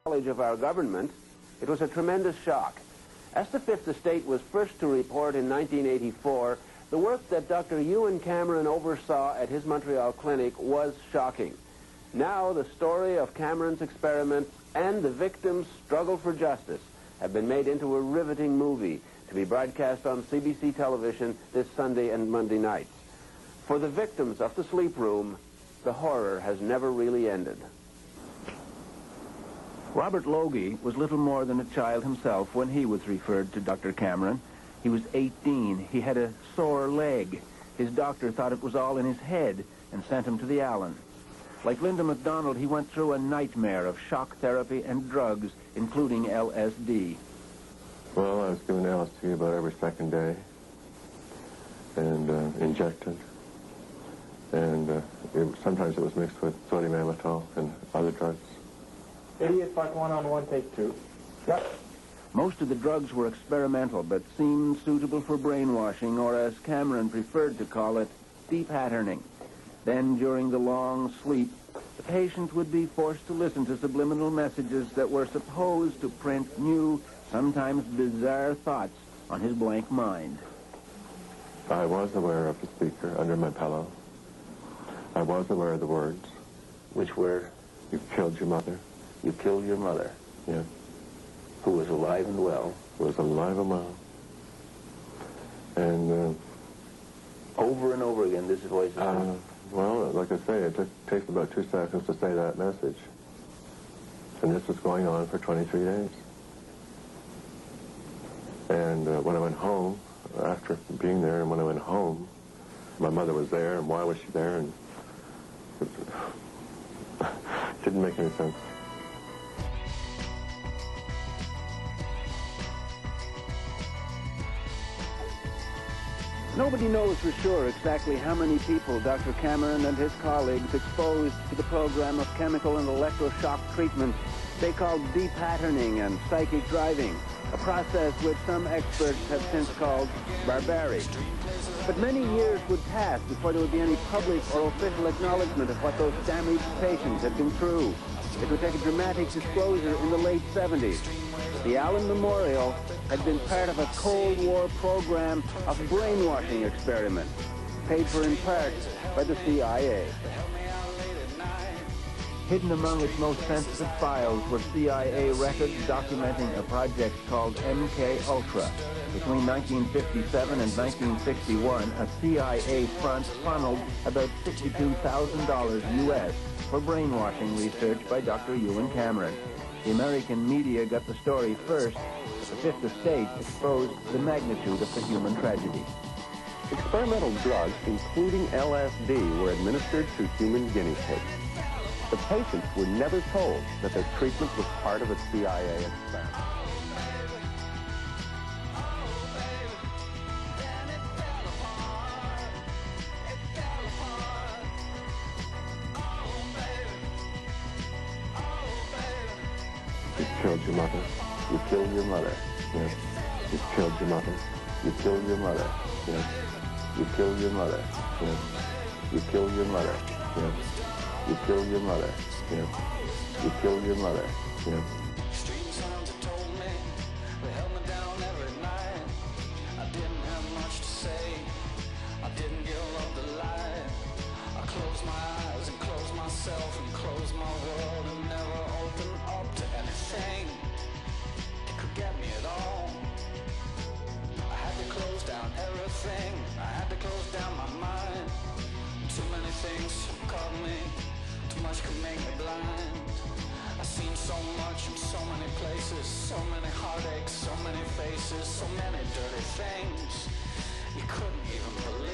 knowledge of our government, it was a tremendous shock. As the Fifth Estate was first to report in 1984, the work that Dr. Ewan Cameron oversaw at his Montreal clinic was shocking. Now the story of Cameron's experiment and the victims' struggle for justice have been made into a riveting movie to be broadcast on CBC television this Sunday and Monday nights. For the victims of the sleep room, the horror has never really ended. Robert Logie was little more than a child himself when he was referred to Dr. Cameron. He was 18. He had a sore leg. His doctor thought it was all in his head and sent him to the Allen. Like Linda MacDonald, he went through a nightmare of shock therapy and drugs, including LSD. Well, I was given LSD about every second day and injected. And sometimes it was mixed with sodium amytal and other drugs. Idiot Fuck 1 on 1, take 2. Yep. Most of the drugs were experimental, but seemed suitable for brainwashing, or as Cameron preferred to call it, de-patterning. Then, during the long sleep, the patient would be forced to listen to subliminal messages that were supposed to print new, sometimes bizarre thoughts on his blank mind. I was aware of the speaker under my pillow. I was aware of the words. Which were? You killed your mother. You killed your mother? Yeah. Who was alive and well? Who was alive and well. And, over and over again, this voice is well, like I say, it takes about 2 seconds to say that message. And this was going on for 23 days. And when I went home, after being there, and when I went home, my mother was there, and why was she there? And it didn't make any sense. Nobody knows for sure exactly how many people Dr. Cameron and his colleagues exposed to the program of chemical and electroshock treatment they called de-patterning and psychic driving, a process which some experts have since called barbaric. But many years would pass before there would be any public or official acknowledgement of what those damaged patients had been through. It would take a dramatic disclosure in the late 70s. The Allen Memorial had been part of a Cold War program of brainwashing experiments, paid for in part by the CIA. Hidden among its most sensitive files were CIA records documenting a project called MKultra. Between 1957 and 1961, a CIA front funneled about $62,000 U.S. for brainwashing research by Dr. Ewan Cameron. The American media got the story first, but the Fifth Estate exposed the magnitude of the human tragedy. Experimental drugs, including LSD, were administered to human guinea pigs. The patients were never told that their treatment was part of a CIA experiment. You killed your mother. You killed your mother? Yes. You killed your mother. You killed your mother? Yes. You killed your mother? Yes. You killed your mother? Yes. You killed your mother? Yes. You killed your mother? Yes. Street sounds that told me, they held me down every night. I didn't have much to say, I didn't give up the light. I closed my eyes and closed myself and closed my world and never opened up to anything that could get me at all. I had to close down everything, I had to close down my mind. Too many things caught me, too much could make me blind. I've seen so much in so many places, so many heartaches, so many faces, so many dirty things you couldn't even believe.